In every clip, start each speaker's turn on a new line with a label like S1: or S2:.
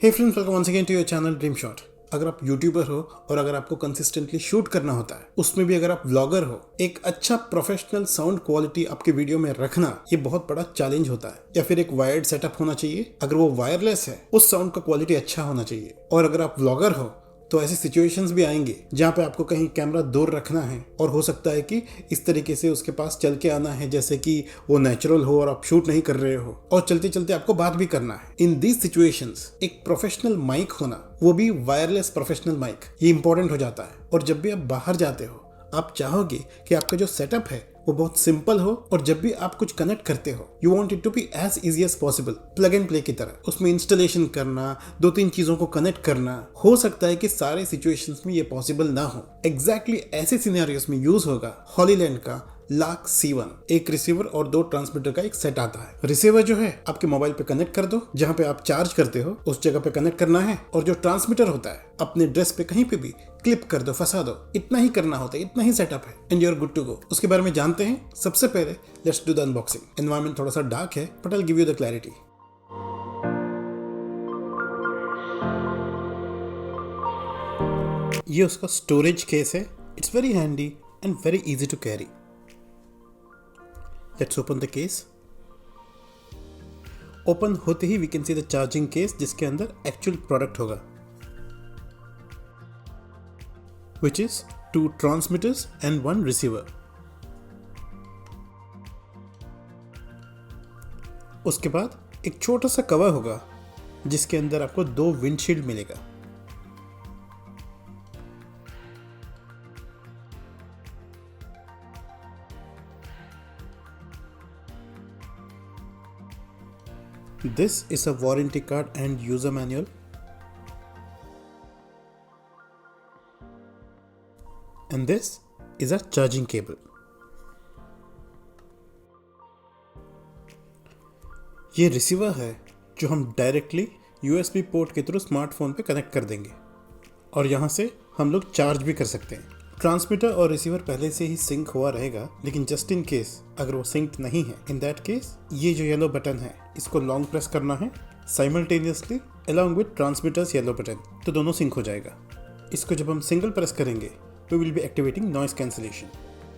S1: Hey friends, welcome once again to your channel dream shot. अगर आप YouTuber हो और अगर आपको कंसिस्टेंटली शूट करना होता है, उसमें भी अगर आप व्लॉगर हो, एक अच्छा प्रोफेशनल साउंड क्वालिटी आपके वीडियो में रखना ये बहुत बड़ा चैलेंज होता है। या फिर एक वायर्ड सेटअप होना चाहिए, अगर वो वायरलेस है उस साउंड का क्वालिटी अच्छा होना चाहिए। और अगर आप व्लॉगर हो तो ऐसी सिचुएशंस भी आएंगे जहाँ पे आपको कहीं कैमरा दूर रखना है और हो सकता है कि इस तरीके से उसके पास चल के आना है जैसे कि वो नेचुरल हो और आप शूट नहीं कर रहे हो और चलते चलते आपको बात भी करना है। इन दीज सिचुएशंस एक प्रोफेशनल माइक होना, वो भी वायरलेस प्रोफेशनल माइक, ये इंपॉर्टेंट हो जाता है। और जब भी आप बाहर जाते हो आप चाहोगे कि आपका जो सेटअप है वो बहुत सिंपल हो और जब भी आप कुछ कनेक्ट करते हो you want it to be as easy as possible, plug and play की तरह। उसमें इंस्टॉलेशन करना, 2-3 चीजों को कनेक्ट करना, हो सकता है कि सारे सिचुएशंस में ये पॉसिबल ना हो। एग्जैक्टली ऐसे सिनेरियोस में यूज होगा हॉलीलैंड का लाक C1। एक रिसीवर और 2 ट्रांसमीटर का एक सेट आता है। रिसीवर जो है आपके मोबाइल पे कनेक्ट कर दो, जहां पे आप चार्ज करते हो उस जगह पे कनेक्ट करना है। और जो ट्रांसमीटर होता है अपने ड्रेस पे कहीं पे भी क्लिप कर दो, फंसा दो। इतना ही करना होता है, इतना ही सेटअप है and you are good to go. उसके बारे में जानते हैं। सबसे पहले let's do the unboxing. Environment थोड़ा सा डार्क है but I will give you the clarity. ये उसका स्टोरेज केस है। It's very handy and very easy to carry. Let's open the case. Open होते ही we can see the charging case जिसके अंदर एक्चुअल प्रोडक्ट होगा, which is 2 transmitters and 1 receiver. उसके बाद एक छोटा सा कवर होगा जिसके अंदर आपको 2 विंडशील्ड मिलेगा। This is a warranty card and user manual. And this is a charging cable. ये रिसीवर है जो हम डायरेक्टली USB पोर्ट के थ्रू स्मार्टफोन पे कनेक्ट कर देंगे और यहाँ से हम लोग चार्ज भी कर सकते हैं। ट्रांसमीटर और रिसीवर पहले से ही सिंक हुआ रहेगा, लेकिन जस्ट इन केस अगर वो सिंक नहीं है, इन दैट केस ये जो येलो बटन है इसको लॉन्ग प्रेस करना है simultaneously along with transmitters yellow button, तो दोनों सिंक हो जाएगा। इसको जब हम सिंगल प्रेस करेंगे we will be activating noise cancellation.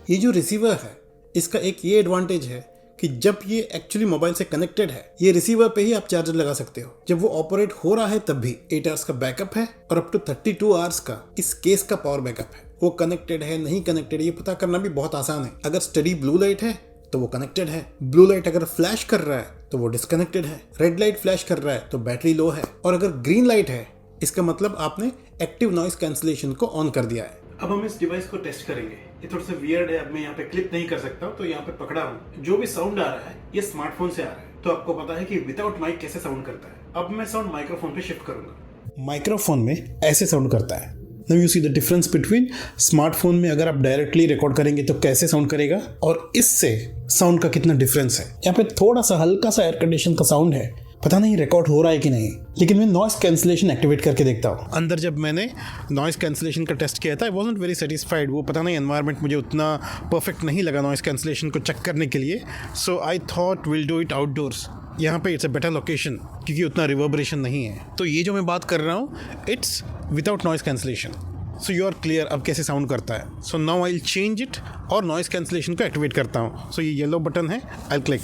S1: ये जो रिसीवर है इसका एक ये एडवांटेज है कि जब ये एक्चुअली मोबाइल से कनेक्टेड है, ये रिसीवर पे ही आप चार्जर लगा सकते हो। जब वो ऑपरेट हो रहा है तब भी 8 आवर्स का बैकअप है और अप टू 32 आवर्स का इस केस का पावर बैकअप है। वो कनेक्टेड है नहीं कनेक्टेड ये पता करना भी बहुत आसान है। अगर स्टडी ब्लू लाइट है तो वो कनेक्टेड है, ब्लू लाइट अगर फ्लैश कर रहा है तो वो डिस्कनेक्टेड है, रेड लाइट फ्लैश कर रहा है तो बैटरी लो है, और अगर ग्रीन लाइट है इसका मतलब आपने एक्टिव नॉइस कैंसिलेशन को ऑन कर दिया है। अब हम इस डिवाइस को टेस्ट करेंगे। ये थोड़ा सा वियर्ड है, अब मैं यहाँ पे क्लिप नहीं कर सकता तो यहाँ पे पकड़ा हूँ। जो भी साउंड आ रहा है ये स्मार्टफोन से आ रहा है, तो आपको पता है कि विदाउट माइक कैसे साउंड करता है। अब मैं साउंड माइक्रोफोन पे शिफ्ट करूंगा। माइक्रोफोन में ऐसे साउंड करता है। Now you see the difference between smartphone में अगर आप डायरेक्टली रिकॉर्ड करेंगे तो कैसे साउंड करेगा और इससे साउंड का कितना डिफरेंस है। यहाँ पे थोड़ा सा हल्का सा एयर कंडीशन का साउंड है, पता नहीं रिकॉर्ड हो रहा है कि नहीं, लेकिन मैं नॉइस कैंसिलेशन एक्टिवेट करके देखता हूँ। अंदर जब मैंने नॉइस कैंसिलेशन का टेस्ट किया था आई वाज़न्ट वेरी सेटिस्फाइड। वो पता नहीं एनवायरनमेंट मुझे उतना परफेक्ट नहीं लगा नॉइस कैंसिलेशन को चेक करने के लिए, so I thought will do it outdoors. यहाँ पे इट्स अ बेटर लोकेशन क्योंकि उतना रिवर्बरेशन नहीं है। तो ये जो मैं बात कर रहा हूँ it's without noise cancellation. So you are clear अब कैसे साउंड करता है। So now I will change it और नॉइस कैंसिलेशन को एक्टिवेट करता हूँ। सो ये येलो बटन है, आई क्लिक।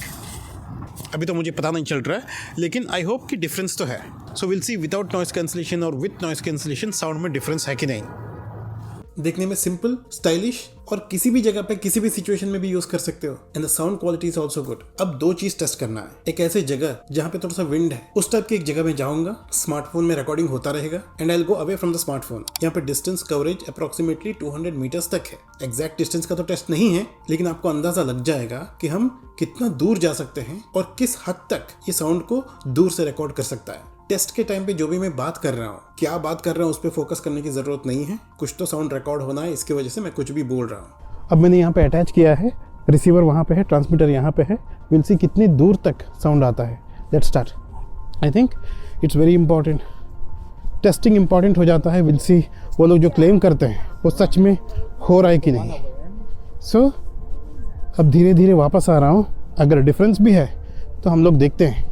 S1: अभी तो मुझे पता नहीं चल रहा है लेकिन आई होप कि डिफरेंस तो है। So will see without noise cancellation और विथ नॉइस कैंसिलेशन साउंड में डिफरेंस है कि नहीं। देखने में सिंपल, स्टाइलिश और किसी भी जगह पे किसी भी सिचुएशन में भी यूज कर सकते हो and the sound quality is also good. अब 2 चीज टेस्ट करना है। एक ऐसे जगह जहाँ पे थोड़ा सा विंड है, उस टाइप की एक जगह में जाऊंगा, स्मार्टफोन में रिकॉर्डिंग होता रहेगा and I will go away from the smartphone. यहाँ पे डिस्टेंस कवरेज अप्रोक्सीमेटली 200 मीटर्स तक है। एग्जैक्ट डिस्टेंस का तो टेस्ट नहीं है लेकिन आपको अंदाजा लग जाएगा कि हम कितना दूर जा सकते हैं और किस हद तक ये साउंड को दूर से रिकॉर्ड कर सकता है। टेस्ट के टाइम पे जो भी मैं बात कर रहा हूँ, क्या बात कर रहा हूँ उस पर फोकस करने की जरूरत नहीं है। कुछ तो साउंड रिकॉर्ड होना है, इसकी वजह से मैं कुछ भी बोल रहा हूँ। अब मैंने यहाँ पे अटैच किया है, रिसीवर वहाँ पे है, ट्रांसमीटर यहाँ पे है। विल सी कितनी दूर तक साउंड आता है। Let's start. I think it's very important, testing important हो जाता है। विल सी वो लोग जो क्लेम करते हैं वो सच में हो रहा है कि नहीं। सो अब धीरे धीरे वापस आ रहा हूँ। अगर डिफरेंस भी है तो हम लोग देखते हैं।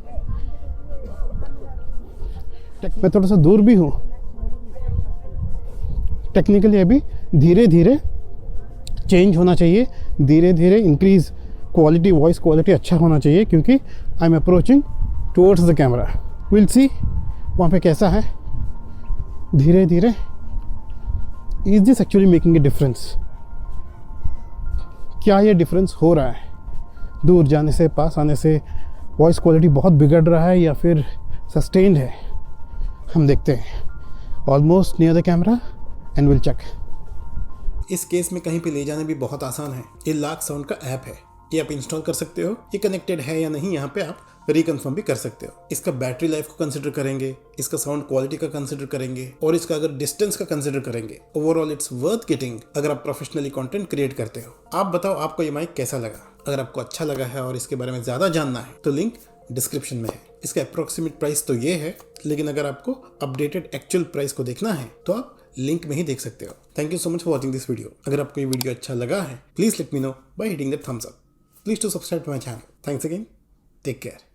S2: मैं थोड़ा सा दूर भी हूँ। टेक्निकली अभी धीरे धीरे चेंज होना चाहिए, धीरे धीरे इंक्रीज क्वालिटी, वॉइस क्वालिटी अच्छा होना चाहिए, क्योंकि I am approaching towards the camera. Will see वहाँ पे कैसा है। धीरे धीरे is this actually making a difference? क्या ये डिफरेंस हो रहा है? दूर जाने से पास आने से वॉइस क्वालिटी बहुत बिगड़ रहा है या फिर सस्टेन्ड है? हम देखते हैं। Almost near the camera and will check.
S1: इस केस में कहीं पे ले जाना भी बहुत आसान है। ये लाक साउंड का ऐप है, ये आप इंस्टॉल कर सकते हो। ये कनेक्टेड है या नहीं यहाँ पे आप रिकन्फर्म भी कर सकते हो। इसका बैटरी लाइफ को कंसिडर करेंगे, इसका साउंड क्वालिटी का कंसिडर करेंगे और इसका अगर डिस्टेंस का कंसिडर करेंगे। ओवरऑल इट्स वर्थ गेटिंग अगर आप प्रोफेशनली कंटेंट क्रिएट करते हो। आप बताओ आपको ये माइक कैसा लगा? अगर आपको अच्छा लगा है और इसके बारे में ज्यादा जानना है तो लिंक डिस्क्रिप्शन में है। इसका अप्रोक्सीमेट प्राइस तो ये है, लेकिन अगर आपको अपडेटेड एक्चुअल प्राइस को देखना है तो आप लिंक में ही देख सकते हो। Thank you so much for watching this video. अगर आपको ये वीडियो अच्छा लगा है please let me know by hitting that thumbs up. Please to subscribe to my channel. Thanks again, take care.